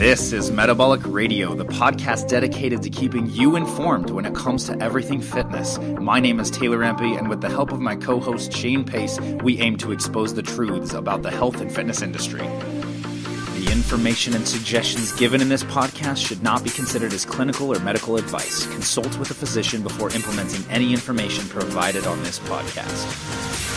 This is Metabolic Radio, the podcast dedicated to keeping you informed when it comes to everything fitness. My name is Taylor Empey, and with the help of my co-host Shane Pace, we aim to expose the truths about the health and fitness industry. The information and suggestions given in this podcast should not be considered as clinical or medical advice. Consult with a physician before implementing any information provided on this podcast.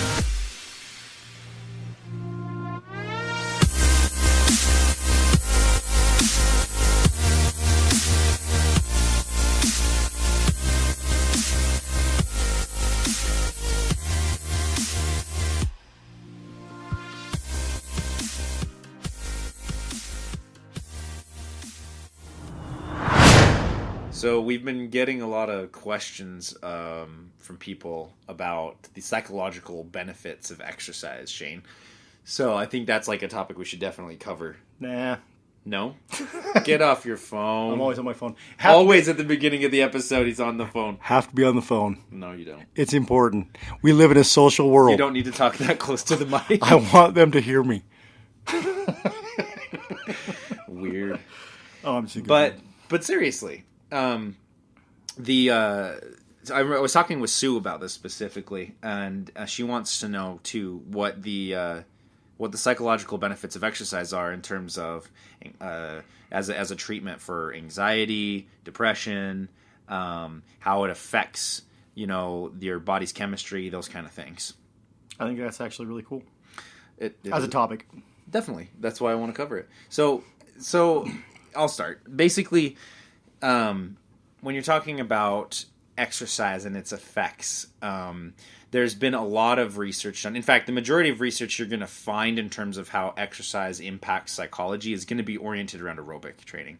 So we've been getting a lot of questions from people about the psychological benefits of exercise, Shane. So I think that's like a topic we should definitely cover. Nah. No? Get off your phone. I'm always on my phone. Always at the beginning of the episode, he's on the phone. Have to be on the phone. No, you don't. It's important. We live in a social world. You don't need to talk that close to the mic. I want them to hear me. Weird. Oh, I'm just But seriously. I was talking with Sue about this specifically, and she wants to know too what the psychological benefits of exercise are in terms of as a treatment for anxiety, depression, how it affects your body's chemistry, those kind of things. I think that's actually really cool. It as a topic, definitely. That's why I want to cover it. So I'll start. Basically, when you're talking about exercise and its effects, there's been a lot of research done. In fact, the majority of research you're going to find in terms of how exercise impacts psychology is going to be oriented around aerobic training.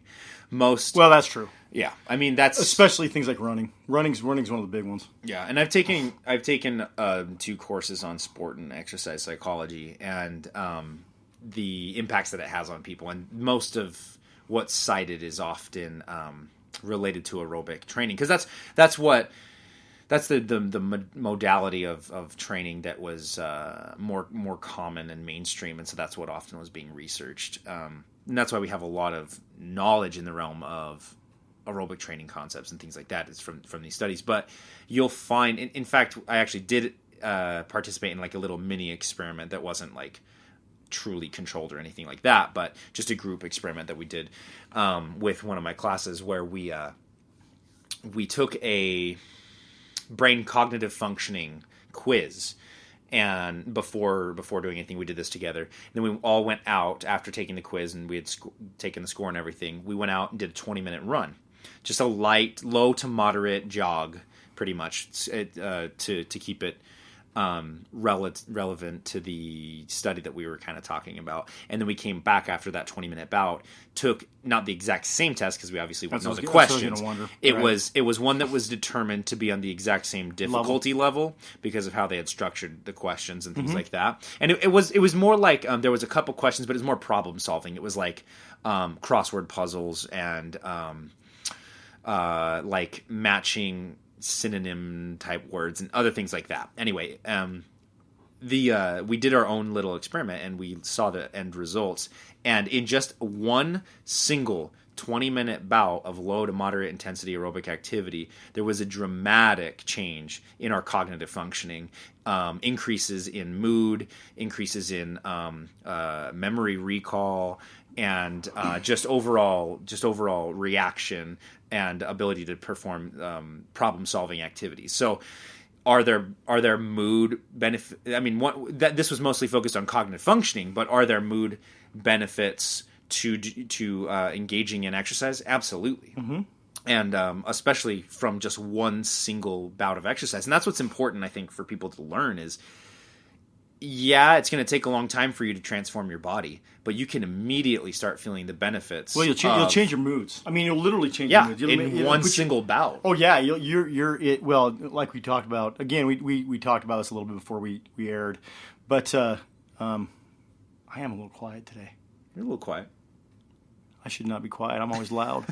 Well, that's true. Yeah, I mean that's especially things like running. Running's one of the big ones. Yeah, and I've taken 2 courses on sport and exercise psychology, and the impacts that it has on people. And most of what's cited is often related to aerobic training, because that's the modality of training that was more common and mainstream, and so that's what often was being researched, and that's why we have a lot of knowledge in the realm of aerobic training concepts and things like that is from these studies. But you'll find, in fact, I actually did participate in like a little mini experiment that wasn't like truly controlled or anything like that, but just a group experiment that we did with one of my classes, where we took a brain cognitive functioning quiz, and before doing anything, we did this together. And then we all went out after taking the quiz, and we had taken the score and everything. We went out and did a 20-minute run, just a light, low to moderate jog, pretty much, to keep it relevant to the study that we were kind of talking about. And then we came back after that 20-minute bout, took not the exact same test, because we obviously wouldn't know the questions. It was one that was determined to be on the exact same difficulty level because of how they had structured the questions and things like that. And it was more like there was a couple questions, but it was more problem solving. It was like crossword puzzles and like matching synonym type words and other things like that. Anyway, we did our own little experiment, and we saw the end results. And in just one single 20-minute bout of low to moderate intensity aerobic activity, there was a dramatic change in our cognitive functioning, increases in mood, increases in memory recall, and just overall reaction and ability to perform problem-solving activities. So, are there mood benefits? I mean, this was mostly focused on cognitive functioning, but are there mood benefits to engaging in exercise? Absolutely. Mm-hmm. And especially from just one single bout of exercise. And that's what's important, I think, for people to learn is, yeah, it's going to take a long time for you to transform your body, but you can immediately start feeling the benefits. Well, you'll change your moods. I mean, you'll literally change your moods. In one single bout. Oh yeah, well, like we talked about. Again, we talked about this a little bit before we aired, but I am a little quiet today. You're a little quiet. I should not be quiet. I'm always loud.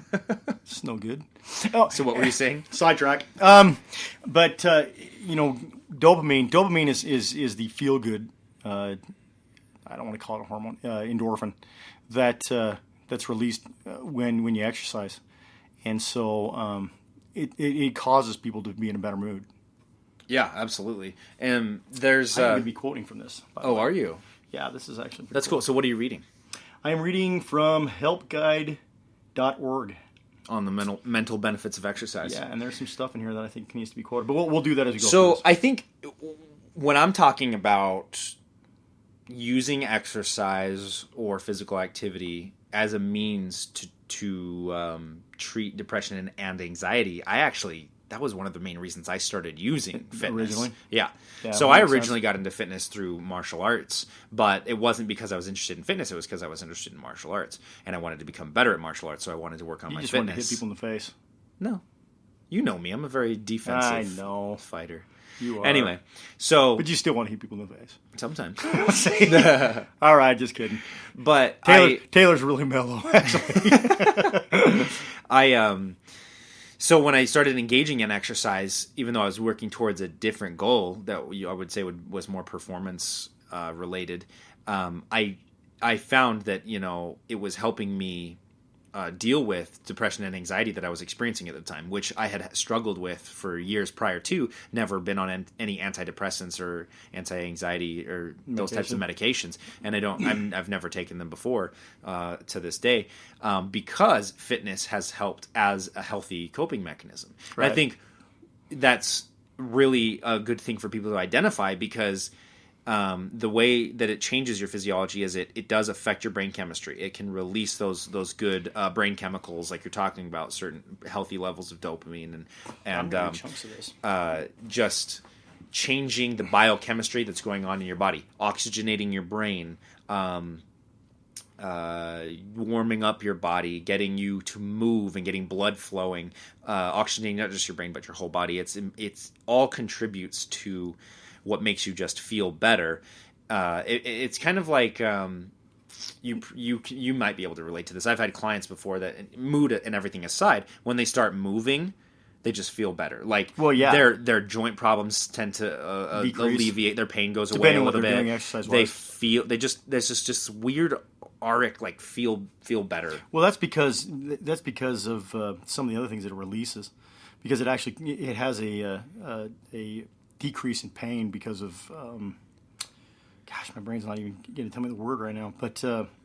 It's no good. Oh, so what were you saying? Sidetrack. But dopamine. Dopamine is the feel good. I don't want to call it a hormone. Endorphin that that's released when you exercise, and so it causes people to be in a better mood. Yeah, absolutely. And there's I'm going to be quoting from this. Oh, are you? Yeah, this is actually that's cool. So what are you reading? I am reading from helpguide.org. On the mental benefits of exercise. Yeah, and there's some stuff in here that I think needs to be quoted, but we'll do that as we go. So I think when I'm talking about using exercise or physical activity as a means to treat depression and anxiety, that was one of the main reasons I started using fitness. Originally? Yeah. So I originally got into fitness through martial arts, but it wasn't because I was interested in fitness. It was because I was interested in martial arts, and I wanted to become better at martial arts, so I wanted to work on my fitness. You just wanted to hit people in the face. No. You know me. I'm a very defensive fighter. You are. Anyway, so... But you still want to hit people in the face. Sometimes. All right, just kidding. But Taylor's really mellow, actually. So when I started engaging in exercise, even though I was working towards a different goal that I would say was more performance related, I found that it was helping me deal with depression and anxiety that I was experiencing at the time, which I had struggled with for years prior to. Never been on any antidepressants or anti-anxiety or those types of medications, and I've never taken them before to this day, because fitness has helped as a healthy coping mechanism. Right. I think that's really a good thing for people to identify, because the way that it changes your physiology is it does affect your brain chemistry. It can release those good brain chemicals, like you're talking about, certain healthy levels of dopamine and chunks of this. Just changing the biochemistry that's going on in your body, oxygenating your brain, warming up your body, getting you to move and getting blood flowing, oxygenating not just your brain but your whole body. It's all contributes to what makes you just feel better. It's kind of like you might be able to relate to this. I've had clients before that, mood and everything aside, when they start moving, they just feel better. Like, their joint problems tend to alleviate. Their pain goes away a little bit. There's just this weird auric, like feel better. Well, that's because of some of the other things that it releases, because it has a decrease in pain because of my brain's not even going to tell me the word right now, but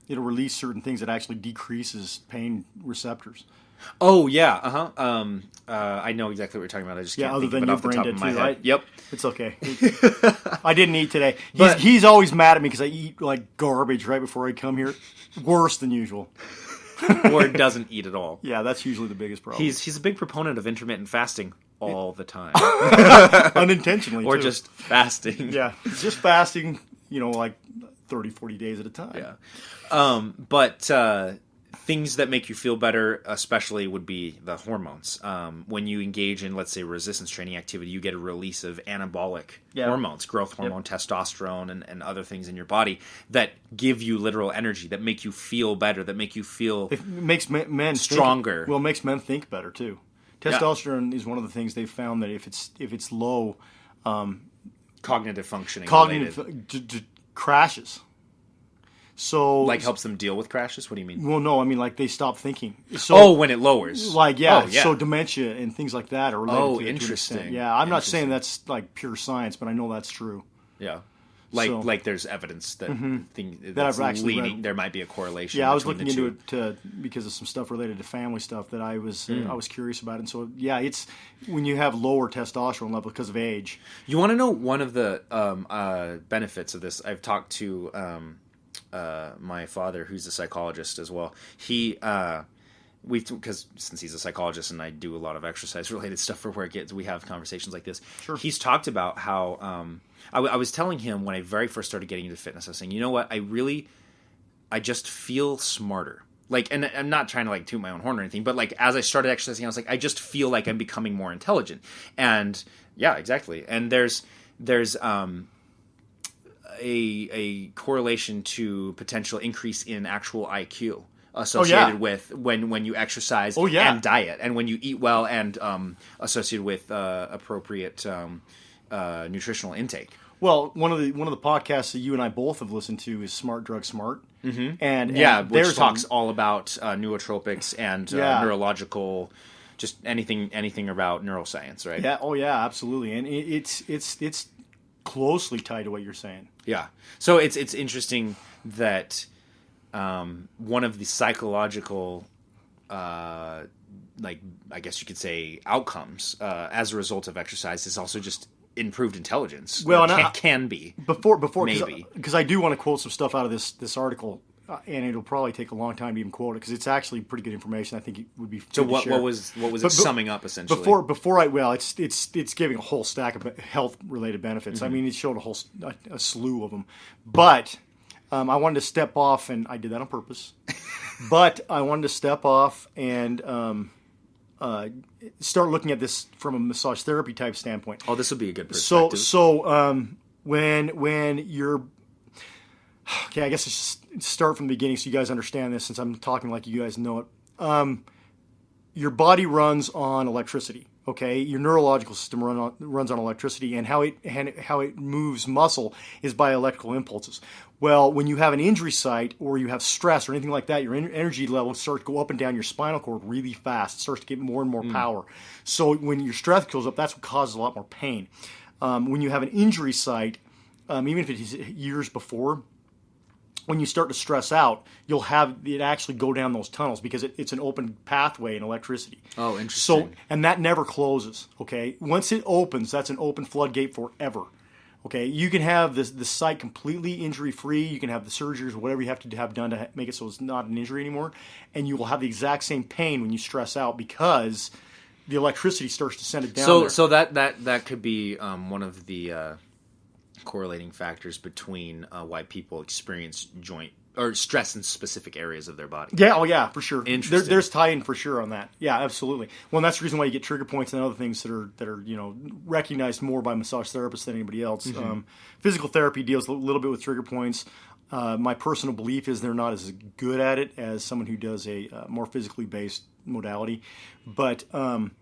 it'll release certain things that actually decreases pain receptors. Oh yeah, I know exactly what you're talking about. I just can't think of it off the top of my head. Yep, it's okay. I didn't eat today. He's always mad at me because I eat like garbage right before I come here, worse than usual. Or doesn't eat at all. Yeah, that's usually the biggest problem. He's a big proponent of intermittent fasting all the time. Unintentionally, or too. Just fasting. Yeah, just fasting, like 30, 40 days at a time. Yeah. But things that make you feel better especially would be the hormones. When you engage in, let's say, resistance training activity, you get a release of anabolic hormones, growth hormone, testosterone, and other things in your body that give you literal energy, that make you feel better, that make you feel it makes men stronger. It makes men think better, too. Testosterone is one of the things they've found that if it's low, cognitive functioning crashes. So helps them deal with crashes. What do you mean? Well, no, I mean they stop thinking. So, when it lowers. So dementia and things like that are related to it. Interesting. Yeah, I'm not saying that's like pure science, but I know that's true. Yeah. There's evidence that that I've actually read. There might be a correlation. Yeah, I was looking into it because of some stuff related to family stuff that I was curious about, and so it's when you have lower testosterone level because of age. You want to know one of the benefits of this? I've talked to my father, who's a psychologist as well. Because since he's a psychologist and I do a lot of exercise related stuff for work, we have conversations like this. Sure. He's talked about how I was telling him when I very first started getting into fitness, I was saying, you know what, I just feel smarter. And I'm not trying to toot my own horn or anything, but as I started exercising, I was like, I just feel like I'm becoming more intelligent. And yeah, exactly. And there's a correlation to potential increase in actual IQ associated with when you exercise and diet, and when you eat well, and associated with appropriate nutritional intake. Well, one of the podcasts that you and I both have listened to is Smart Drug Smart, and which talks all about nootropics and neurological, just anything about neuroscience, right? Yeah. Oh, yeah. Absolutely. And it's closely tied to what you're saying. Yeah. So it's interesting that one of the psychological, like I guess you could say, outcomes as a result of exercise is also just improved intelligence. Well, can be before maybe because I do want to quote some stuff out of this article, and it'll probably take a long time to even quote it because it's actually pretty good information. I think it would be. So what was it summing up essentially? It's giving a whole stack of health related benefits. I mean, it showed a slew of them, but I wanted to step off, and I did that on purpose. But I wanted to step off and start looking at this from a massage therapy type standpoint. Oh, this would be a good perspective. So when you're okay, I guess let's just start from the beginning so you guys understand this, since I'm talking like you guys know it. Your body runs on electricity. Okay, your neurological system runs on electricity, and how it moves muscle is by electrical impulses. Well, when you have an injury site or you have stress or anything like that, your energy levels start to go up and down your spinal cord really fast. It starts to get more and more power. So when your stress goes up, that's what causes a lot more pain. When you have an injury site, even if it's years before, when you start to stress out, you'll have it actually go down those tunnels because it's an open pathway in electricity. Oh, interesting. So, and that never closes, okay? Once it opens, that's an open floodgate forever, okay? You can have the site completely injury-free. You can have the surgeries or whatever you have to have done to make it so it's not an injury anymore, and you will have the exact same pain when you stress out because the electricity starts to send it down there. So that could be one of the correlating factors between why people experience joint or stress in specific areas of their body. Yeah, oh yeah, for sure. Interesting. There's tie-in for sure on that. Yeah, absolutely. Well, and that's the reason why you get trigger points and other things that are recognized more by massage therapists than anybody else. Mm-hmm. Physical therapy deals a little bit with trigger points. My personal belief is they're not as good at it as someone who does a more physically based modality. But when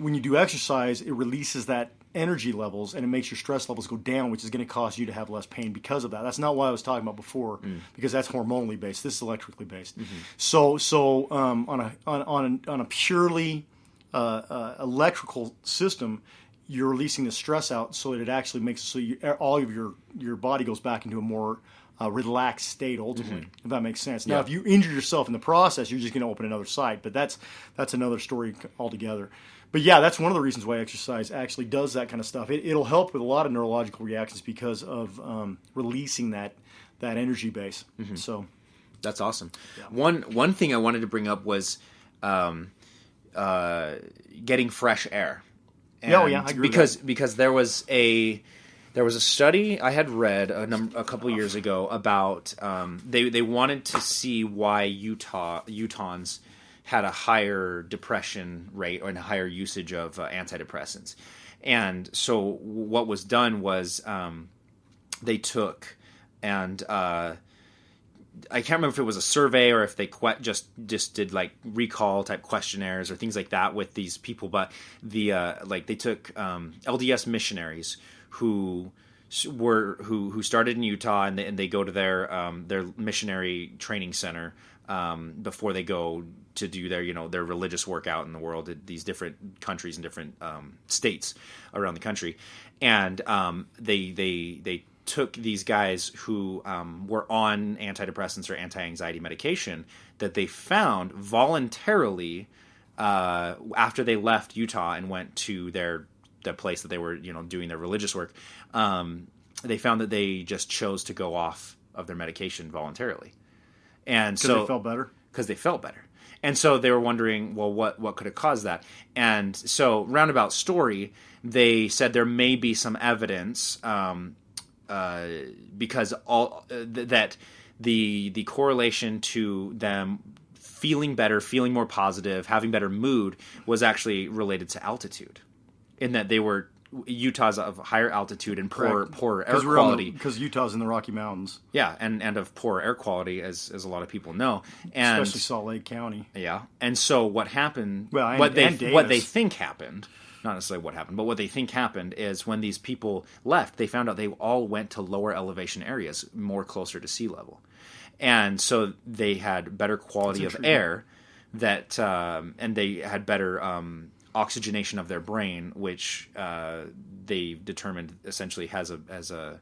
you do exercise, it releases that energy levels and it makes your stress levels go down, which is going to cause you to have less pain because of that. That's not what I was talking about before, because that's hormonally based. This is electrically based. So on a purely electrical system, you're releasing the stress out so that it actually makes so all of your body goes back into a more relaxed state ultimately, if that makes sense. Now, if you injure yourself in the process, you're just going to open another site, but that's another story altogether. But yeah, that's one of the reasons why exercise actually does that kind of stuff. It'll help with a lot of neurological reactions because of releasing that energy base. So that's awesome. Yeah. One thing I wanted to bring up was getting fresh air. And I agree because there was a study I had read a couple years ago about they wanted to see why Utahns had a higher depression rate or a higher usage of antidepressants. And so what was done was they took and I can't remember if it was a survey or if they just did like recall type questionnaires or things like that with these people, but they took LDS missionaries who started in Utah and they go to their missionary training center before they go to do their religious work out in the world at these different countries and different states around the country, and they took these guys who were on antidepressants or anti-anxiety medication that they found voluntarily after they left Utah and went to the place that they were doing their religious work. They found that they just chose to go off of their medication voluntarily, and so because they felt better. And so they were wondering, well, what could have caused that? And so, roundabout story, they said there may be some evidence because that the correlation to them feeling better, feeling more positive, having better mood was actually related to altitude, in that Utah's of higher altitude and poor air quality. Because Utah's in the Rocky Mountains. Yeah, and of poor air quality, as a lot of people know. And especially Salt Lake County. Yeah. And so what happened, what they think happened, not necessarily what happened, but what they think happened is when these people left, they found out they all went to lower elevation areas, more closer to sea level. And so they had better quality of air and they had better oxygenation of their brain, which they determined essentially has a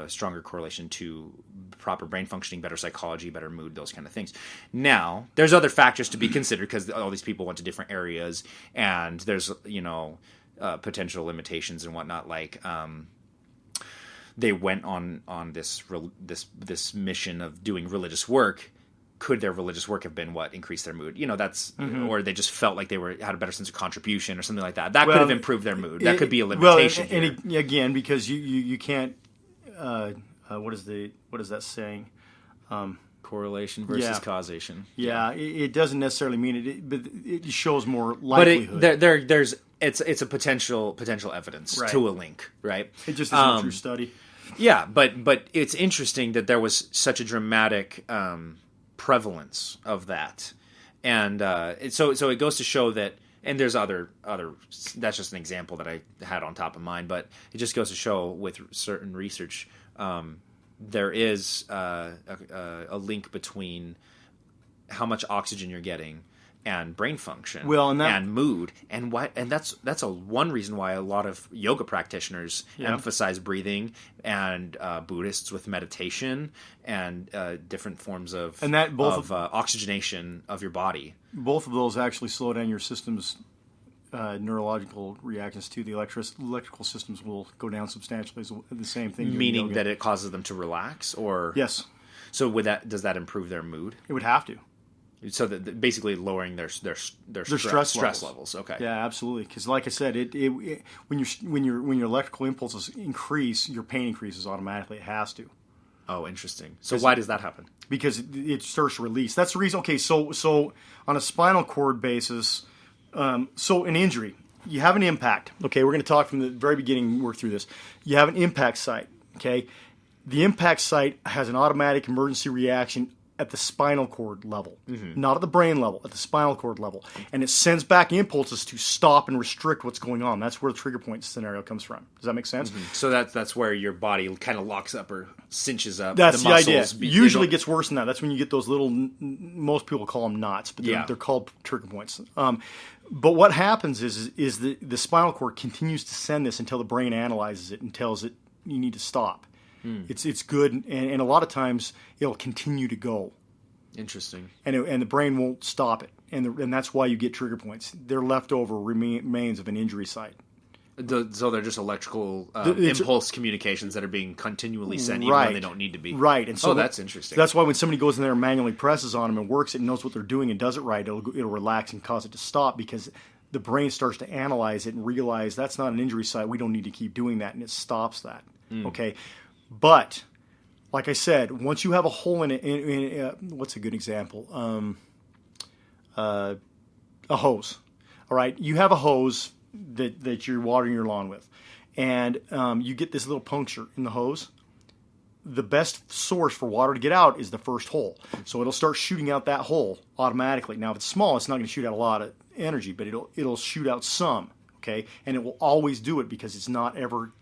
stronger correlation to proper brain functioning, better psychology, better mood, those kind of things. Now, there's other factors to be considered because all these people went to different areas, and there's potential limitations and whatnot. Like they went on this mission of doing religious work. Could their religious work have been what increased their mood? That's or they just felt like they had a better sense of contribution or something like that. That could have improved their mood. That could be a limitation. Well, and again, because you can't. What is that saying? Correlation versus causation. Yeah, it doesn't necessarily mean it, but it shows more likelihood. But it's a potential evidence to a link, right? It just isn't a true study. Yeah, but it's interesting that there was such a dramatic prevalence of that, and so it goes to show that. And there's other. That's just an example that I had on top of mind, but it just goes to show with certain research, there is a link between how much oxygen you're getting and brain function, and mood, and that's one reason why a lot of yoga practitioners emphasize breathing, and Buddhists with meditation and different forms of oxygenation of your body. Both of those actually slow down your system's neurological reactions to the electrical systems will go down substantially. Is the same thing. Meaning that it causes them to relax, or yes. So does that improve their mood? It would have to. So that basically lowering their stress levels. Okay. Yeah, absolutely. Because like I said, when your electrical impulses increase, your pain increases automatically. It has to. Oh, interesting. So why does that happen? Because it starts to release. That's the reason. Okay, so on a spinal cord basis, so an injury, you have an impact. Okay, we're going to talk from the very beginning, work through this. You have an impact site. Okay, the impact site has an automatic emergency reaction at the spinal cord level, not at the brain level, at the spinal cord level. And it sends back impulses to stop and restrict what's going on. That's where the trigger point scenario comes from. Does that make sense? So that's where your body kind of locks up or cinches up. That's the idea. Usually it gets worse than that. That's when you get those little, most people call them knots, but they're called trigger points. But what happens is the spinal cord continues to send this until the brain analyzes it and tells it you need to stop. It's good, and a lot of times it'll continue to go. Interesting. And the brain won't stop it, and that's why you get trigger points. They're leftover remains of an injury site. So they're just electrical impulse communications that are being continually sent, even when they don't need to be. Right. And so that's interesting. That's why when somebody goes in there and manually presses on them and works it and knows what they're doing and does it right, it'll relax and cause it to stop because the brain starts to analyze it and realize that's not an injury site. We don't need to keep doing that, and it stops that. Okay. But, like I said, once you have a hole in it, what's a good example? A hose. All right, you have a hose that you're watering your lawn with, and you get this little puncture in the hose. The best source for water to get out is the first hole. So it'll start shooting out that hole automatically. Now, if it's small, it's not going to shoot out a lot of energy, but it'll shoot out some, okay? And it will always do it because it's not ever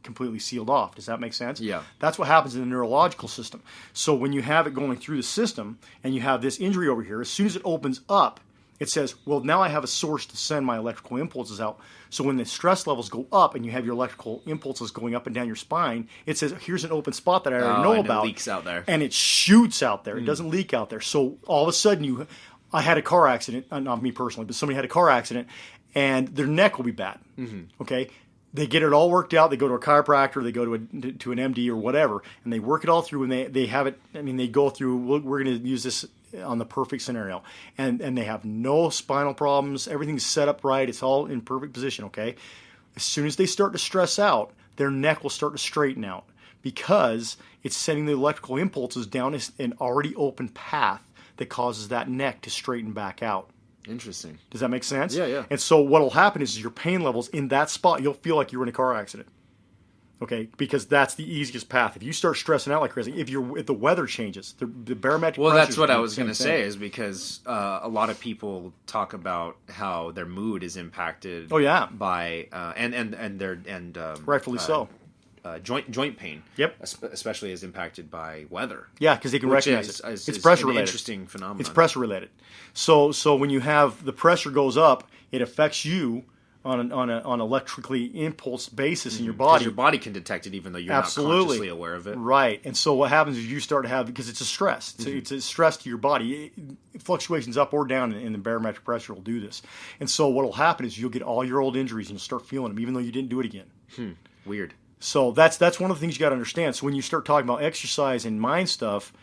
completely sealed off. Does that make sense? Yeah. That's what happens in the neurological system. So when you have it going through the system and you have this injury over here, as soon as it opens up, it says, well, now I have a source to send my electrical impulses out. So when the stress levels go up and you have your electrical impulses going up and down your spine, it says, here's an open spot that I already know about. It leaks out there. And it shoots out there. It doesn't leak out there. So all of a sudden I had a car accident, not me personally, but somebody had a car accident, and their neck will be bad. Okay? They get it all worked out. They go to a chiropractor. They go to an MD or whatever, and they work it all through. And they have it. I mean, they go through. We're going to use this on the perfect scenario, and they have no spinal problems. Everything's set up right. It's all in perfect position. Okay. As soon as they start to stress out, their neck will start to straighten out because it's sending the electrical impulses down an already open path that causes that neck to straighten back out. Interesting. Does that make sense? Yeah. And so what will happen is your pain levels in that spot, you'll feel like you were in a car accident. Okay, because that's the easiest path. If you start stressing out like crazy, if the weather changes, the barometric. Well, pressure that's what is I the was same going to thing. say is because a lot of people talk about how their mood is impacted. Oh, yeah. By Rightfully so. Joint pain. Yep. Especially is impacted by weather. Yeah, because they can Which recognize it. is It's pressure an related. interesting phenomenon. It's pressure related. So when you have the pressure goes up, it affects you on an electrically impulse basis in your Because body. your body can detect it even though you're Absolutely. not consciously aware of it. Right. And so what happens is you start to have, because it's a stress. It's a stress to your body. Fluctuations up or down in the barometric pressure will do this. And so what will happen is you'll get all your old injuries and you'll start feeling them even though you didn't do it again. Weird. So that's one of the things you got to understand. So when you start talking about exercise and mind stuff,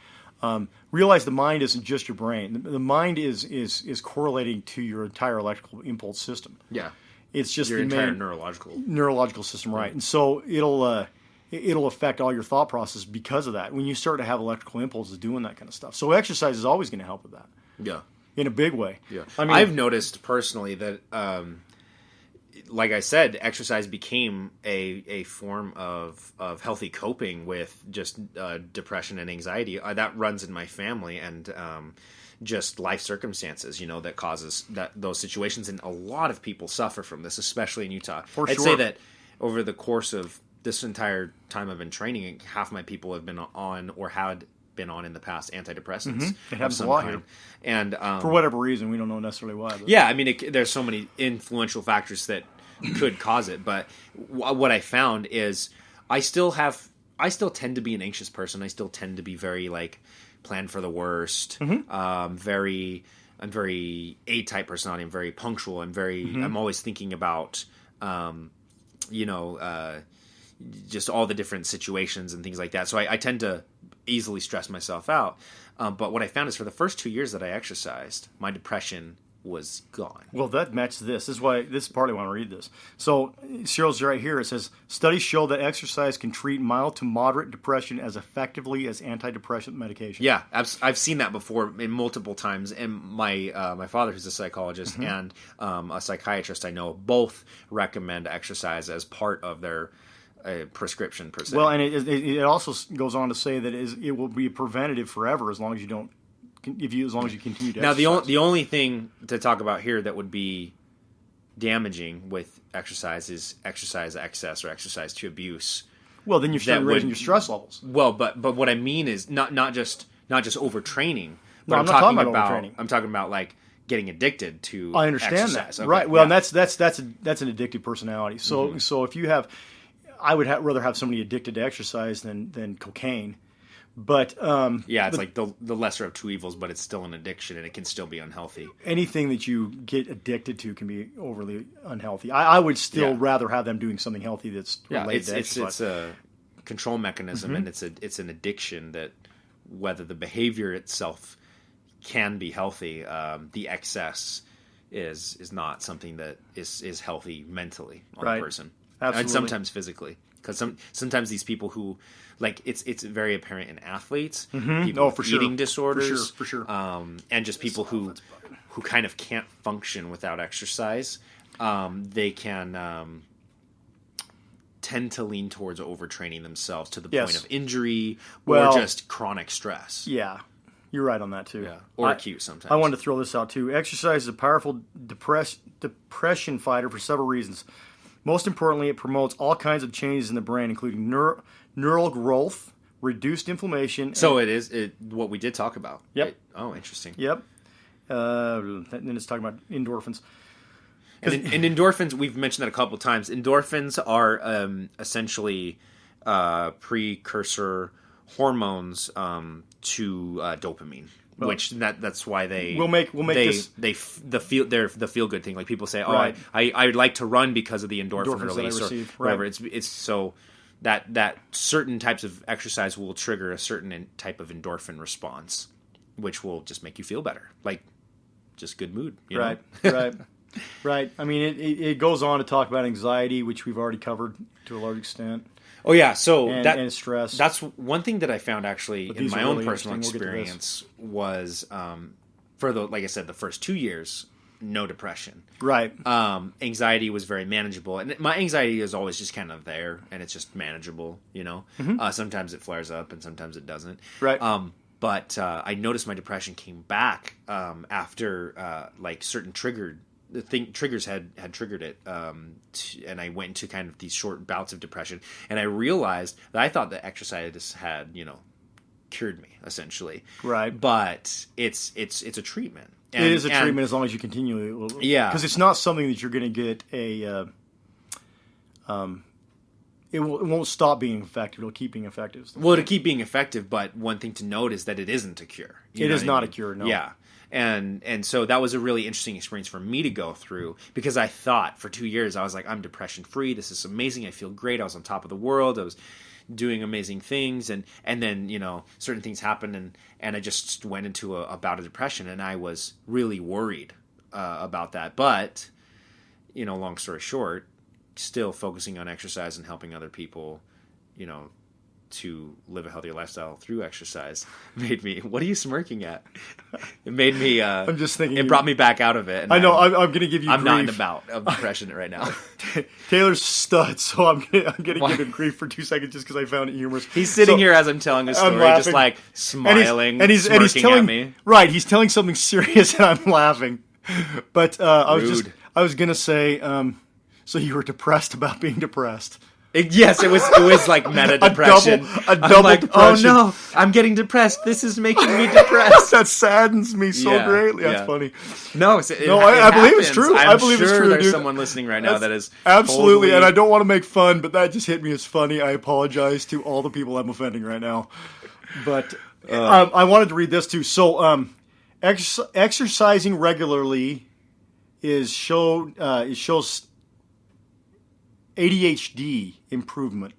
realize the mind isn't just your brain. The mind is correlating to your entire electrical impulse system. Yeah. It's just Your the entire main neurological system, right? And so it'll affect all your thought process because of that. When you start to have electrical impulses doing that kind of stuff, so exercise is always going to help with that. Yeah. In a big way. Yeah. I mean, I've noticed personally that, like I said, exercise became a form of healthy coping with just depression and anxiety. That runs in my family, and just life circumstances, that causes those situations, and a lot of people suffer from this, especially in Utah. I'd say that over the course of this entire time I've been training, half my people have been on or had been on in the past antidepressants. It happens a lot here. And for whatever reason, we don't know necessarily why. But. Yeah, I mean, there's so many influential factors that could cause it, but what I found is I still tend to be an anxious person. I still tend to be very plan for the worst. I'm very A-type personality. I'm very punctual. I'm always thinking about, just all the different situations and things like that. So I tend to easily stress myself out. But what I found is for the first 2 years that I exercised, my depression was gone. Well, that matches this. This is partly why I want to read this. So Cheryl's right here. It says, studies show that exercise can treat mild to moderate depression as effectively as antidepressant medication. Yeah, I've seen that before in multiple times. And my father, who's a psychologist, and a psychiatrist I know, both recommend exercise as part of their prescription per se. Well, and it also goes on to say that it will be preventative forever as long as you don't. As long as you continue to exercise. Now, the only thing to talk about here that would be damaging with exercise is exercise excess or exercise to abuse. Well, then you're starting raising your stress levels. Well, but what I mean is not just overtraining. But No, I'm not talking about overtraining. I'm talking about getting addicted to. I understand exercise. that, Okay, right? Well, yeah. and that's an addictive personality. So if you have, I would rather have somebody addicted to exercise than cocaine. But it's like the lesser of two evils, but it's still an addiction, and it can still be unhealthy. Anything that you get addicted to can be overly unhealthy. I would still rather have them doing something healthy that's related to exercise. It's a control mechanism, and it's an addiction that whether the behavior itself can be healthy, the excess is not something that is healthy mentally on a person. Absolutely. And sometimes physically. Because sometimes these people who, it's very apparent in athletes, people with eating disorders, for sure. And just people who kind of can't function without exercise, they can tend to lean towards overtraining themselves to the point of injury or just chronic stress. Yeah, you're right on that too. Yeah, or acute sometimes. I wanted to throw this out too. Exercise is a powerful depression fighter for several reasons. Most importantly, it promotes all kinds of changes in the brain, including neural growth, reduced inflammation. So it is what we did talk about. Yep. Interesting. Yep. Then it's talking about endorphins. And endorphins, we've mentioned that a couple of times. Endorphins are essentially precursor hormones to dopamine. Well, that's why they we'll make this the feel good thing. Like people say, right. I'd like to run because of the endorphin release or whatever. Right. It's so that certain types of exercise will trigger a certain type of endorphin response, which will just make you feel better, like just good mood. You know? Right. I mean, it goes on to talk about anxiety, which we've already covered to a large extent. Oh yeah, so and stress. That's one thing that I found actually in my own personal experience was like I said, the first 2 years no depression. Right. Anxiety was very manageable, and my anxiety is always just kind of there, and it's just manageable. Sometimes it flares up, and sometimes it doesn't. Right. But I noticed my depression came back after certain triggers had triggered it, and I went into kind of these short bouts of depression, and I realized that I thought that exercise had cured me essentially. Right. But it's a treatment. It is a treatment as long as you continue. Yeah. Because it's not something that you're going to get it won't stop being effective. It'll keep being effective. Well, to keep being effective, but one thing to note is that it isn't a cure. It is not a cure, no. Yeah. And so that was a really interesting experience for me to go through, because I thought for 2 years, I was like, I'm depression free. This is amazing. I feel great. I was on top of the world. I was doing amazing things. And then, certain things happened, and I just went into a bout of depression, and I was really worried about that. But, long story short, still focusing on exercise and helping other people, to live a healthier lifestyle through exercise made me. What are you smirking at? It made me. I'm just thinking. It brought me back out of it. And I know. I'm going to give you. I'm grief. not in a bout of depression right now. Taylor's stud, so I'm going to give him grief for 2 seconds just because I found it humorous. He's sitting here as I'm telling a story, just like smiling, and he's smirking at me. Right, he's telling something serious, and I'm laughing. But I was going to say. So you were depressed about being depressed. Yes, it was like meta depression. A double depression. Oh no, I'm getting depressed. This is making me depressed. That saddens me so greatly. That's funny. No, I believe it's true. I believe it's true. There's someone listening right now that is absolutely, and I don't want to make fun, but that just hit me as funny. I apologize to all the people I'm offending right now. But I wanted to read this too. So, exercising regularly shows ADHD improvement.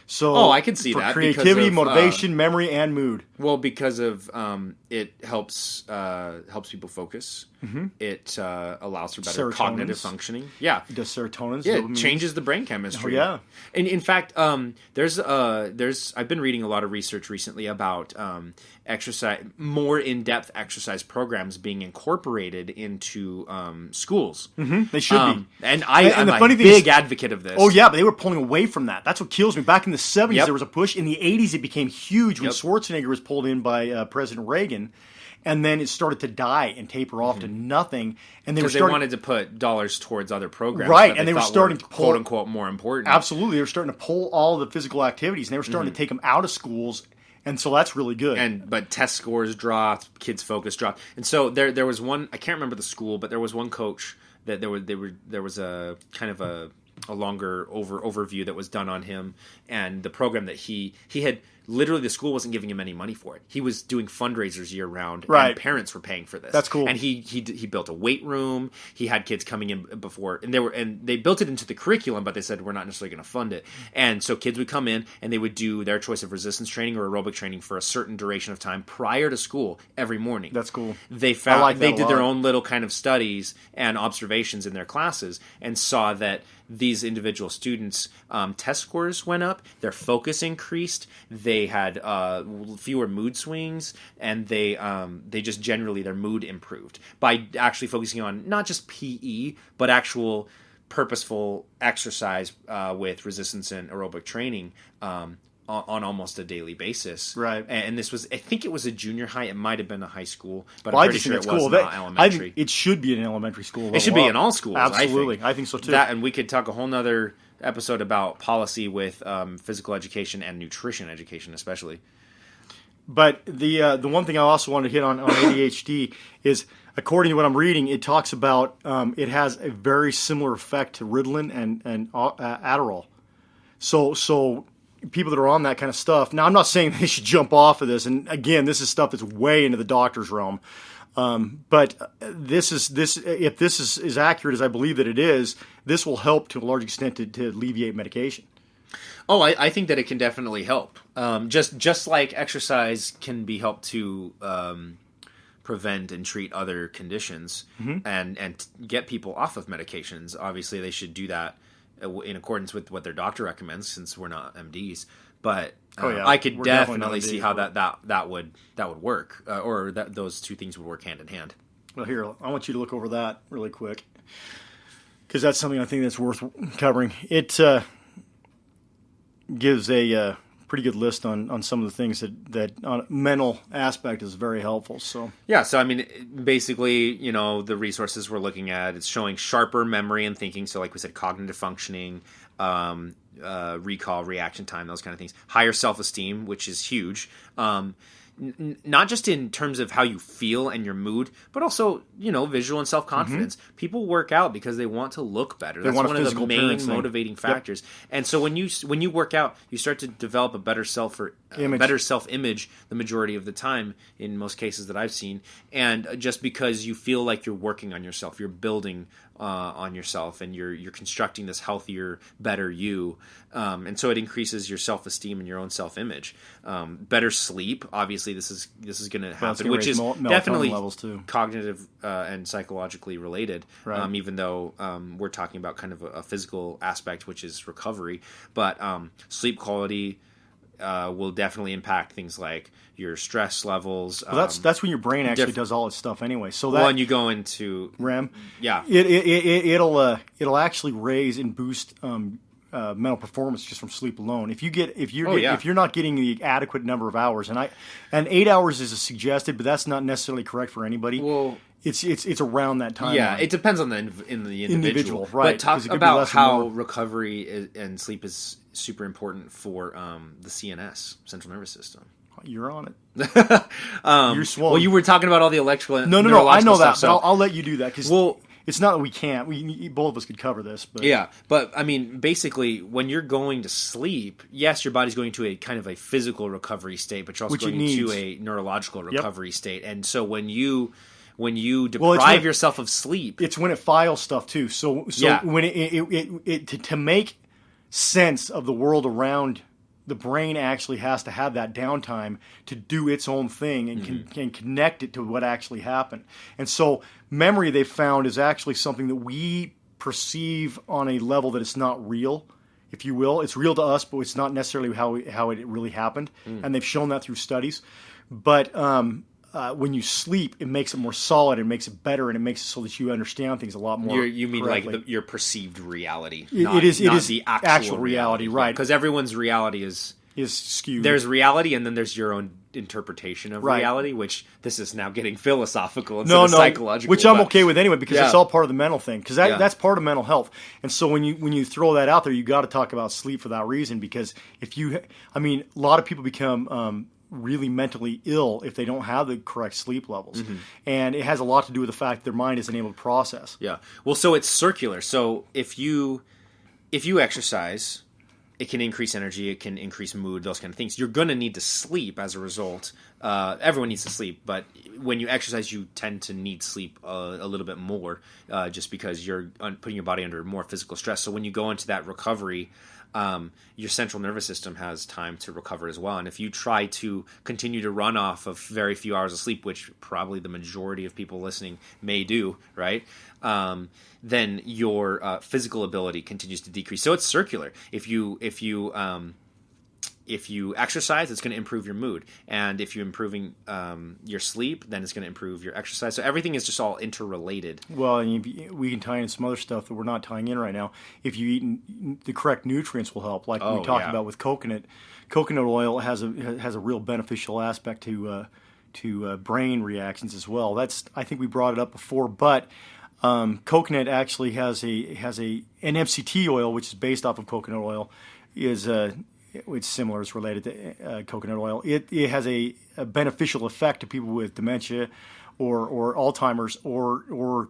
So, I can see for that creativity, motivation, memory, and mood. Well, because of it helps people focus. Mm-hmm. It allows for better cognitive functioning. Yeah, the serotonin. Yeah, it changes the brain chemistry. Oh, yeah, and in fact, there's I've been reading a lot of research recently about exercise, more in-depth exercise programs being incorporated into schools. Mm-hmm. They should be. And I'm a big advocate of this. Oh yeah, but they were pulling away from that. That's what kills me. Back in the 70s, there was a push. In the 80s, it became huge when Schwarzenegger was pulled in by President Reagan. And then it started to die and taper off to nothing. And they wanted to put dollars towards other programs, right? And they were starting to pull, quote unquote, more important. Absolutely, they were starting to pull all the physical activities, and they were starting to take them out of schools. And so that's really good. But test scores dropped, kids' focus dropped, and so there was one. I can't remember the school, but there was one coach that there was a kind of a longer overview that was done on him and the program that he had. Literally, the school wasn't giving him any money for it. He was doing fundraisers year round, right. And parents were paying for this. That's cool. And he built a weight room. He had kids coming in before, and they built it into the curriculum, but they said we're not necessarily going to fund it. And so kids would come in and they would do their choice of resistance training or aerobic training for a certain duration of time prior to school every morning. That's cool. They found they did their own little kind of studies and observations in their classes and saw that these individual students' test scores went up, their focus increased, they had fewer mood swings, and they just generally their mood improved by actually focusing on not just PE but actual purposeful exercise with resistance and aerobic training on almost a daily basis. Right. And this was, I think it was a junior high. It might have been a high school, but I'm pretty sure it was not elementary. I think it should be an elementary school. It should be in all schools. Absolutely. I think so too. And we could talk a whole nother episode about policy with physical education and nutrition education, especially. But the one thing I also wanted to hit on ADHD is, according to what I'm reading, it talks about it has a very similar effect to Ritalin and Adderall. So people that are on that kind of stuff. Now, I'm not saying they should jump off of this, and again, this is stuff that's way into the doctor's realm. But if this is as accurate as I believe that it is, this will help to a large extent to alleviate medication. Oh, I think that it can definitely help. Just like exercise can be helped to prevent and treat other conditions, and get people off of medications. Obviously, they should do that in accordance with what their doctor recommends, since we're not MDs. But I could definitely see how that would work, or that those two things would work hand in hand. Well, here, I want you to look over that really quick, because that's something I think that's worth covering. It gives a pretty good list on some of the things that on a mental aspect is very helpful. So yeah, so I mean, basically, the resources we're looking at, it's showing sharper memory and thinking. So like we said, cognitive functioning, recall, reaction time, those kind of things. Higher self-esteem, which is huge. Not just in terms of how you feel and your mood, but also, visual and self-confidence. Mm-hmm. People work out because they want to look better. That's one of the main motivating factors. Yep. And so when you work out, you start to develop a better self-image the majority of the time, in most cases that I've seen. And just because you feel like you're working on yourself, you're building on yourself, and you're constructing this healthier, better you. And so it increases your self-esteem and your own self-image. Better sleep, obviously this is going to happen, which is definitely levels too. Cognitive and psychologically related, right. Even though we're talking about kind of a physical aspect, which is recovery. But sleep quality will definitely impact things like your stress levels. Well, that's when your brain actually does all its stuff anyway. So that when you go into REM, yeah, it'll actually raise and boost mental performance just from sleep alone. If you're not getting the adequate number of hours, and 8 hours is suggested, but that's not necessarily correct for anybody. Well, it's around that time. Yeah, it depends on the individual. Right? But talk about how recovery and sleep is super important for the CNS, central nervous system. You're on it. You're swollen. Well, you were talking about all the electrical. No. I know that. So I'll let you do that because it's not that we can't. Both of us could cover this. But yeah, but I mean, basically, when you're going to sleep, yes, your body's going to a kind of a physical recovery state, but you're also going to a neurological recovery state. And so when you deprive yourself of sleep, it's when it files stuff too. So when it to make sense of the world around, the brain actually has to have that downtime to do its own thing and can connect it to what actually happened. And so memory, they've found, is actually something that we perceive on a level that it's not real, if you will. It's real to us, but it's not necessarily how it really happened. And they've shown that through studies. But when you sleep, it makes it more solid, it makes it better, and it makes it so that you understand things a lot more. You mean correctly. Like your perceived reality? It is the actual reality, right? Because everyone's reality is skewed. There's reality, and then there's your own interpretation of reality. Which this is now getting philosophical instead of psychological, which I'm okay with anyway, because it's all part of the mental thing. Because that's part of mental health. And so when you throw that out there, you got to talk about sleep for that reason. Because a lot of people become really mentally ill if they don't have the correct sleep levels. And it has a lot to do with the fact that their mind isn't able to process. Yeah. Well, so it's circular. So if you exercise, it can increase energy, it can increase mood, those kind of things. You're going to need to sleep as a result. Everyone needs to sleep, but when you exercise, you tend to need sleep a little bit more just because you're putting your body under more physical stress. So when you go into that recovery, your central nervous system has time to recover as well. And if you try to continue to run off of very few hours of sleep, which probably the majority of people listening may do, right? Then your physical ability continues to decrease. So it's circular. If you exercise, it's going to improve your mood. And if you're improving your sleep, then it's going to improve your exercise. So everything is just all interrelated. Well, and we can tie in some other stuff that we're not tying in right now. If you eat the correct nutrients will help, like we talked about with coconut. Coconut oil has a real beneficial aspect to brain reactions as well. I think we brought it up before, but coconut actually has an MCT oil, which is based off of coconut oil, it's similar. It's related to coconut oil. It has a beneficial effect to people with dementia, or Alzheimer's, or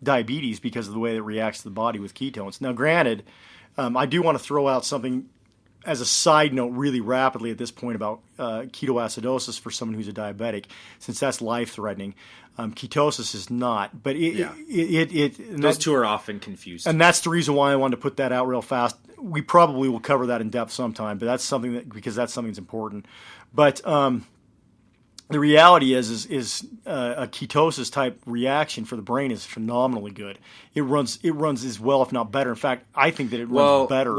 diabetes because of the way it reacts to the body with ketones. Now, granted, I do want to throw out something as a side note really rapidly at this point about ketoacidosis for someone who's a diabetic, since that's life-threatening. Ketosis is not, but those two are often confused. And that's the reason why I wanted to put that out real fast. We probably will cover that in depth sometime, but that's something because that's something that's important. But the reality is a ketosis type reaction for the brain is phenomenally good. It runs as well, if not better. In fact, I think that it runs better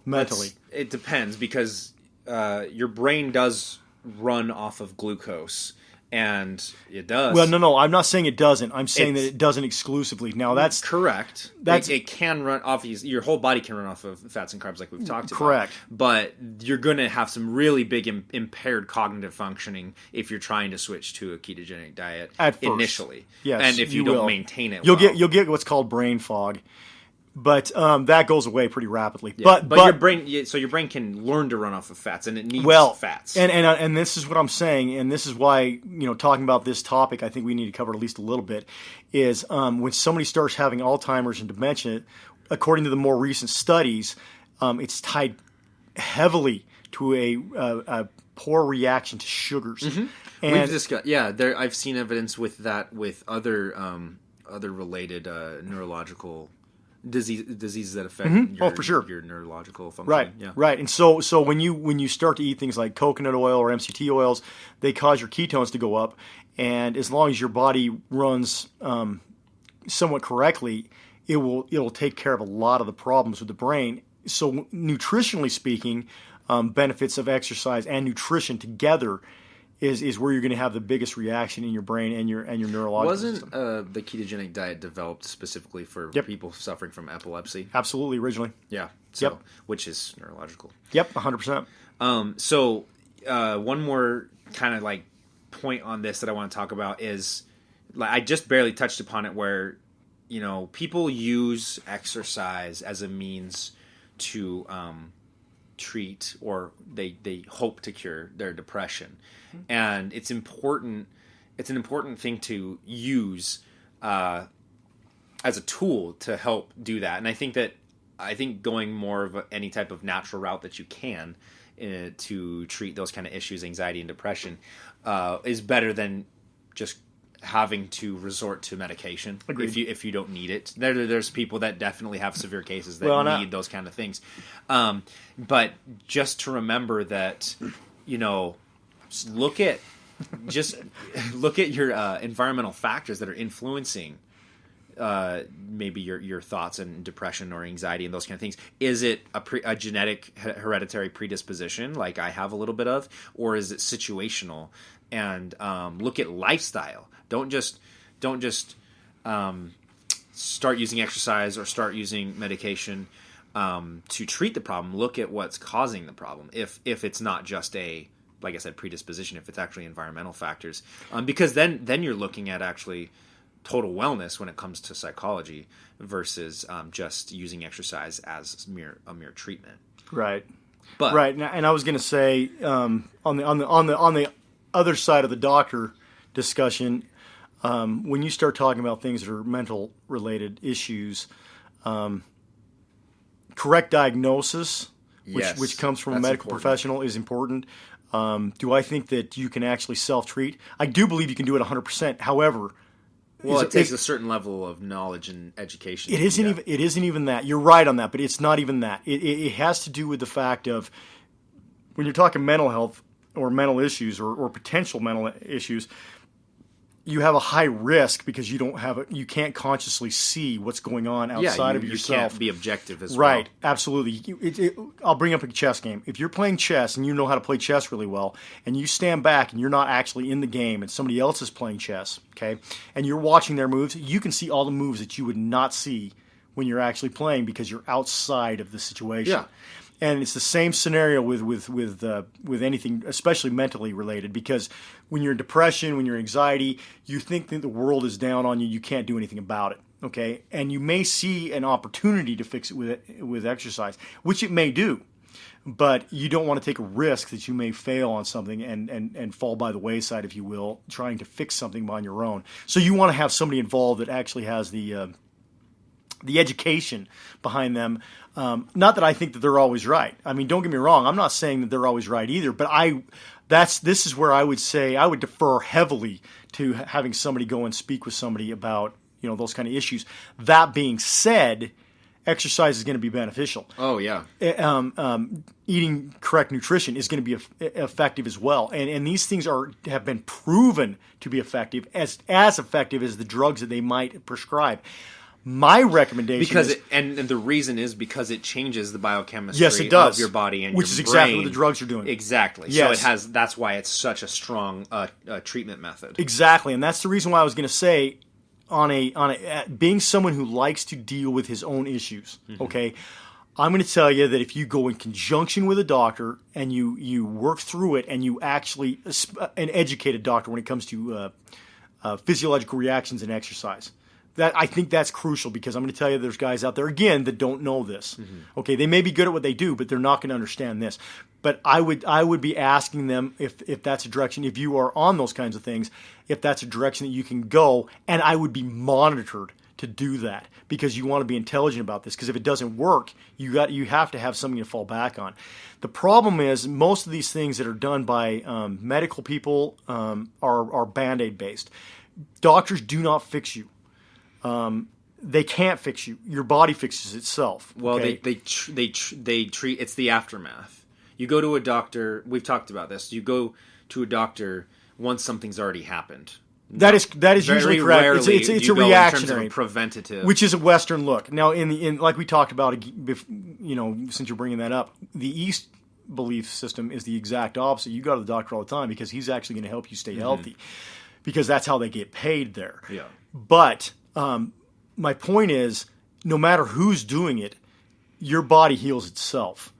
mentally. It depends because your brain does run off of glucose. And it does. Well, no, I'm not saying it doesn't. I'm saying that it doesn't exclusively. Now, that's correct. It can run off. Your whole body can run off of fats and carbs, like we've talked about. Correct. But you're going to have some really big impaired cognitive functioning if you're trying to switch to a ketogenic diet at first. Initially. Yes, and if you don't maintain it, you'll get what's called brain fog. But that goes away pretty rapidly. Yeah, but your brain can learn to run off of fats, and it needs fats. And this is what I'm saying, and this is why talking about this topic, I think we need to cover at least a little bit. Is when somebody starts having Alzheimer's and dementia, according to the more recent studies, it's tied heavily to a poor reaction to sugars. Mm-hmm. And we've discussed, I've seen evidence with that with other related neurological diseases that affect for sure. your neurological function. Right. And so when you start to eat things like coconut oil or MCT oils, they cause your ketones to go up. And as long as your body runs somewhat correctly, it will take care of a lot of the problems with the brain. So nutritionally speaking, benefits of exercise and nutrition together is where you're going to have the biggest reaction in your brain and your neurological system. Wasn't the ketogenic diet developed specifically for people suffering from epilepsy? Absolutely, originally. Yeah. So, which is neurological. Yep, 100%. So one more kind of like point on this that I want to talk about is, like, I just barely touched upon it, where people use exercise as a means to treat, or they hope to cure their depression. And it's an important thing to use as a tool to help do that. And I think going more of any type of natural route that you can to treat those kind of issues, anxiety and depression, is better than just having to resort to medication. Agreed. if you don't need it. There's people that definitely have severe cases that need those kind of things. But just to remember that, look at your environmental factors that are influencing maybe your thoughts and depression or anxiety and those kind of things. Is it a genetic hereditary predisposition, like I have a little bit of, or is it situational? And look at lifestyle. Don't just start using exercise or start using medication to treat the problem. Look at what's causing the problem. If it's not just like I said, predisposition, if it's actually environmental factors, because then you're looking at actually total wellness when it comes to psychology versus just using exercise as a mere treatment. Right. And I was going to say on the other side of the doctor discussion, when you start talking about things that are mental related issues, correct diagnosis, which comes from a medical professional, is important. Do I think that you can actually self-treat? I do believe you can do it 100%. However, it takes a certain level of knowledge and education. It isn't even that. You're right on that, but it's not even that. It has to do with the fact of when you're talking mental health or mental issues or potential mental issues, you have a high risk because you can't consciously see what's going on outside of yourself. You can't be objective as well. Right, absolutely. I'll bring up a chess game. If you're playing chess and you know how to play chess really well, and you stand back and you're not actually in the game and somebody else is playing chess, okay, and you're watching their moves, you can see all the moves that you would not see when you're actually playing because you're outside of the situation. Yeah. And it's the same scenario with anything, especially mentally related, because when you're in depression, when you're in anxiety, you think that the world is down on you. You can't do anything about it, okay? And you may see an opportunity to fix it with exercise, which it may do, but you don't want to take a risk that you may fail on something and fall by the wayside, if you will, trying to fix something on your own. So you want to have somebody involved that actually has the education behind them. Not that I think that they're always right. I mean, don't get me wrong. I'm not saying that they're always right either. But this is where I would say I would defer heavily to having somebody go and speak with somebody about those kind of issues. That being said, exercise is going to be beneficial. Oh yeah. Eating correct nutrition is going to be effective as well. And these things have been proven to be effective, as effective as the drugs that they might prescribe. My recommendation is... And the reason is because it changes the biochemistry Yes, it does. of your body and which your is brain. exactly what the drugs are doing. Exactly. Yes. So that's why it's such a strong treatment method. Exactly, and that's the reason why I was going to say, being someone who likes to deal with his own issues, okay, I'm going to tell you that if you go in conjunction with a doctor and you work through it and you actually, an educated doctor when it comes to physiological reactions in exercise, I think that's crucial, because I'm going to tell you there's guys out there, again, that don't know this. Okay, they may be good at what they do, but they're not going to understand this. But I would be asking them if that's a direction, if you are on those kinds of things, if that's a direction that you can go, and I would be monitored to do that, because you want to be intelligent about this, because if it doesn't work, you have to have something to fall back on. The problem is most of these things that are done by medical people are Band-Aid based. Doctors do not fix you. They can't fix you. Your body fixes itself. Well, okay? they treat, it's the aftermath. You go to a doctor. We've talked about this. You go to a doctor once something's already happened. That is usually correct. It's a reactionary, in terms of a preventative, which is a Western look. Now, in like we talked about, since you're bringing that up, the East belief system is the exact opposite. You go to the doctor all the time because he's actually going to help you stay healthy, because that's how they get paid there. Yeah. But my point is, no matter who's doing it, your body heals itself.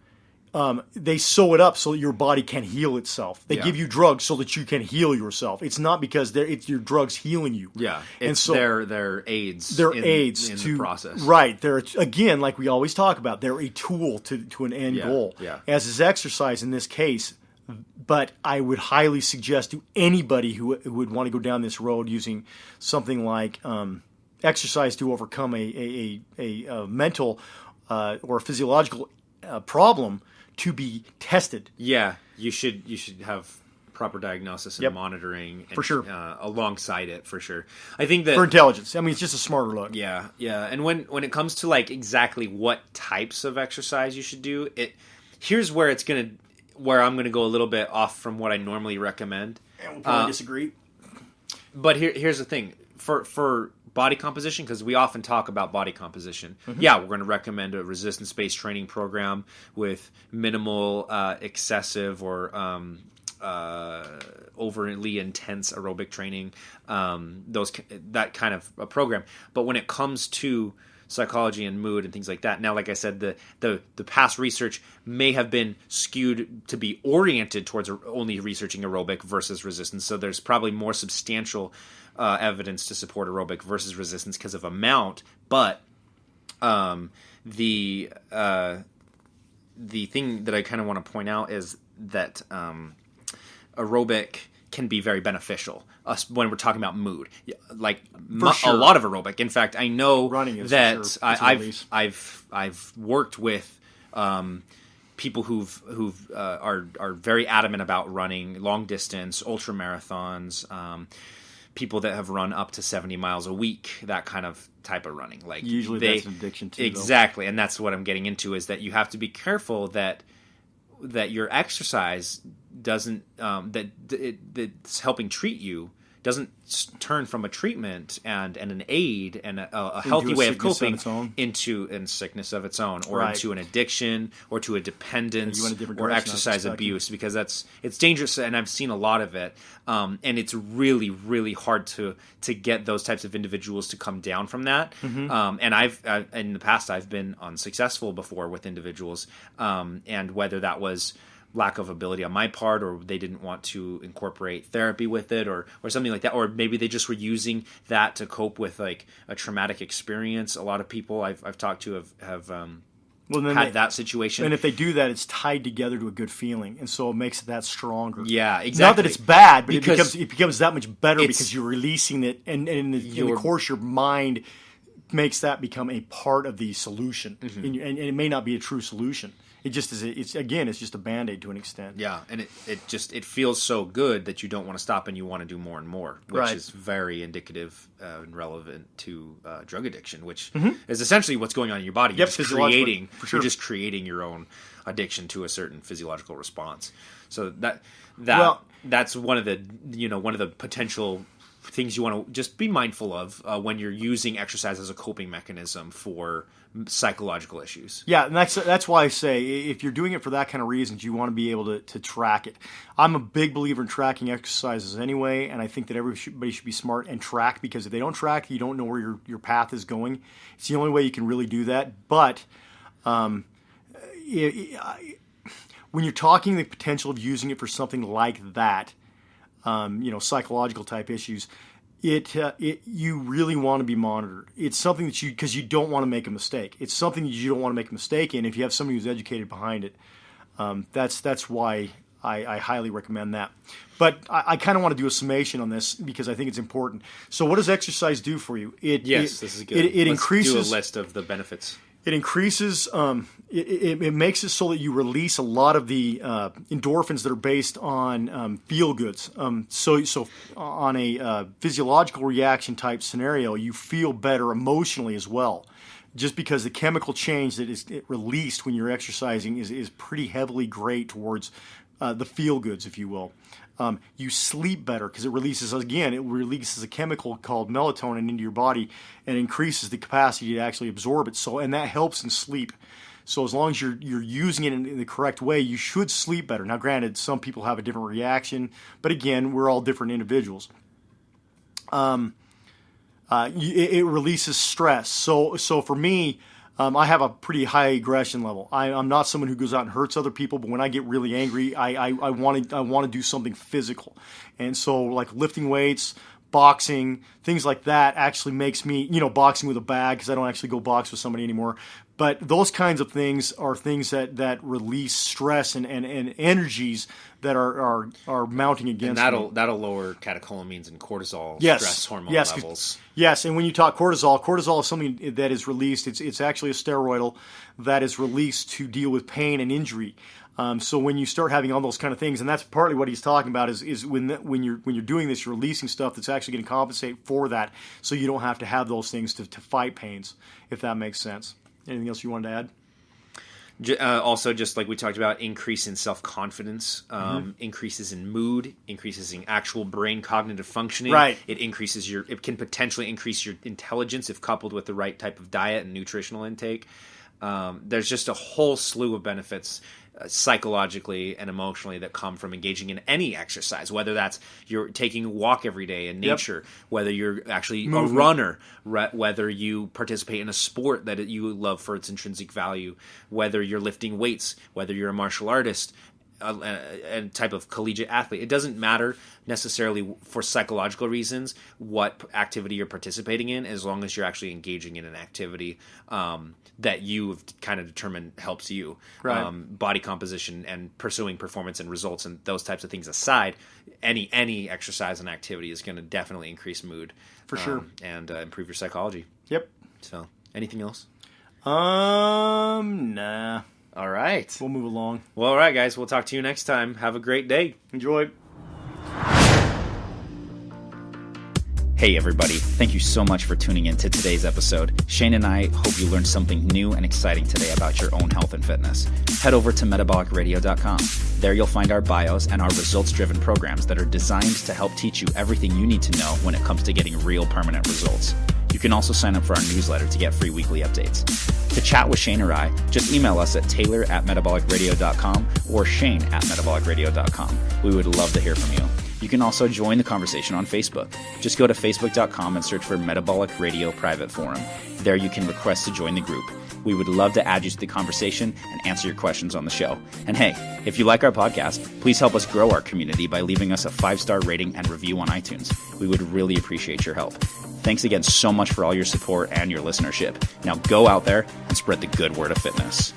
They sew it up so that your body can heal itself. They give you drugs so that you can heal yourself. It's not because it's your drugs healing you. Yeah, and so they're aids. They're aids in to the process. Right. They're, again, like we always talk about, they're a tool to an end goal. Yeah. As is exercise in this case. But I would highly suggest to anybody who would want to go down this road using something like exercise to overcome a mental or a physiological problem, to be tested. Yeah, you should have proper diagnosis and monitoring, and, for sure, alongside it, for sure. I think that for intelligence. I mean, it's just a smarter look. Yeah. And when it comes to like exactly what types of exercise you should do, here's where I'm gonna go a little bit off from what I normally recommend. And we'll probably disagree. But here's the thing for body composition, because we often talk about body composition. Yeah, we're going to recommend a resistance-based training program with minimal, excessive, or overly intense aerobic training. That kind of a program. But when it comes to psychology and mood and things like that, now, like I said, the past research may have been skewed to be oriented towards only researching aerobic versus resistance. So there's probably more substantial evidence to support aerobic versus resistance because of amount, but the thing that I kind of want to point out is that aerobic can be very beneficial when we're talking about mood. Like a lot of aerobic. In fact, I know that I've worked with people who are very adamant about running long distance, ultra marathons. People that have run up to 70 miles a week, that kind of type of running. Like usually that's an addiction too. Exactly, though. And that's what I'm getting into, is that you have to be careful that your exercise doesn't that's helping treat you doesn't turn from a treatment and an aid and a healthy way of coping into a sickness of its own, or into an addiction, or to a dependence, or exercise abuse, because it's dangerous, and I've seen a lot of it, and it's really, really hard to get those types of individuals to come down from that. And I've in the past I've been unsuccessful before with individuals, and whether that was lack of ability on my part, or they didn't want to incorporate therapy with it, or something like that, or maybe they just were using that to cope with like a traumatic experience. A lot of people I've talked to have had that situation. And if they do that, it's tied together to a good feeling, and so it makes that stronger. Yeah, exactly. Not that it's bad, but it becomes that much better because you're releasing it, and in the course, your mind makes that become a part of the solution, and it may not be a true solution. It just is. It's just a Band-Aid to an extent. Yeah, and it feels so good that you don't want to stop, and you want to do more and more, which is very indicative and relevant to drug addiction, which is essentially what's going on in your body. You're just creating your own addiction to a certain physiological response. So that's one of the potential things you want to just be mindful of when you're using exercise as a coping mechanism for psychological issues. Yeah, and that's why I say if you're doing it for that kind of reasons, you want to be able to track it. I'm a big believer in tracking exercises anyway, and I think that everybody should be smart and track, because if they don't track, you don't know where your path is going. It's the only way you can really do that. But when you're talking the potential of using it for something like that, psychological type issues, you really want to be monitored. It's something that because you don't want to make a mistake. It's something that you don't want to make a mistake in if you have somebody who's educated behind it. That's why I highly recommend that. But I kind of want to do a summation on this because I think it's important. So what does exercise do for you? This is good. Let's increases, do a list of the benefits. It increases, it makes it so that you release a lot of the endorphins that are based on feel goods. So on a physiological reaction type scenario, you feel better emotionally as well. Just because the chemical change that is released when you're exercising is pretty heavily great towards the feel goods, if you will. You sleep better because it releases a chemical called melatonin into your body and increases the capacity to actually absorb it. And that helps in sleep. So as long as you're using it in the correct way, you should sleep better. Now, granted, some people have a different reaction, but again, we're all different individuals. It releases stress. So for me, I have a pretty high aggression level. I'm not someone who goes out and hurts other people, but when I get really angry, I want to do something physical. And so like lifting weights, boxing, things like that actually makes me, boxing with a bag, because I don't actually go box with somebody anymore. But those kinds of things are things that release stress and energies that are mounting against and me. That'll lower catecholamines and cortisol, yes. stress hormone yes. levels. Yes, and when you talk cortisol is something that is released. It's actually a steroidal that is released to deal with pain and injury. So when you start having all those kind of things, and that's partly what he's talking about, is when you're doing this, you're releasing stuff that's actually going to compensate for that, so you don't have to have those things to fight pains, if that makes sense. Anything else you wanted to add? Also, just like we talked about, increase in self-confidence, increases in mood, increases in actual brain cognitive functioning. Right. It can potentially increase your intelligence if coupled with the right type of diet and nutritional intake. There's just a whole slew of benefits psychologically and emotionally that come from engaging in any exercise, whether that's you're taking a walk every day in nature, whether you're actually a runner, whether you participate in a sport that you love for its intrinsic value, whether you're lifting weights, whether you're a martial artist, a type of collegiate athlete. It doesn't matter necessarily for psychological reasons what activity you're participating in, as long as you're actually engaging in an activity that you've kind of determined helps you. Right. Body composition and pursuing performance and results and those types of things aside, any exercise and activity is going to definitely increase mood. For sure. And improve your psychology. Yep. So, anything else? Nah. All right. We'll move along. Well, all right, guys. We'll talk to you next time. Have a great day. Enjoy. Hey everybody, thank you so much for tuning in to today's episode. Shane and I hope you learned something new and exciting today about your own health and fitness. Head over to metabolicradio.com. There you'll find our bios and our results-driven programs that are designed to help teach you everything you need to know when it comes to getting real permanent results. You can also sign up for our newsletter to get free weekly updates. To chat with Shane or I, just email us at taylor@metabolicradio.com or shane@metabolicradio.com. We would love to hear from you. You can also join the conversation on Facebook. Just go to facebook.com and search for Metabolic Radio Private Forum. There you can request to join the group. We would love to add you to the conversation and answer your questions on the show. And hey, if you like our podcast, please help us grow our community by leaving us a 5-star rating and review on iTunes. We would really appreciate your help. Thanks again so much for all your support and your listenership. Now go out there and spread the good word of fitness.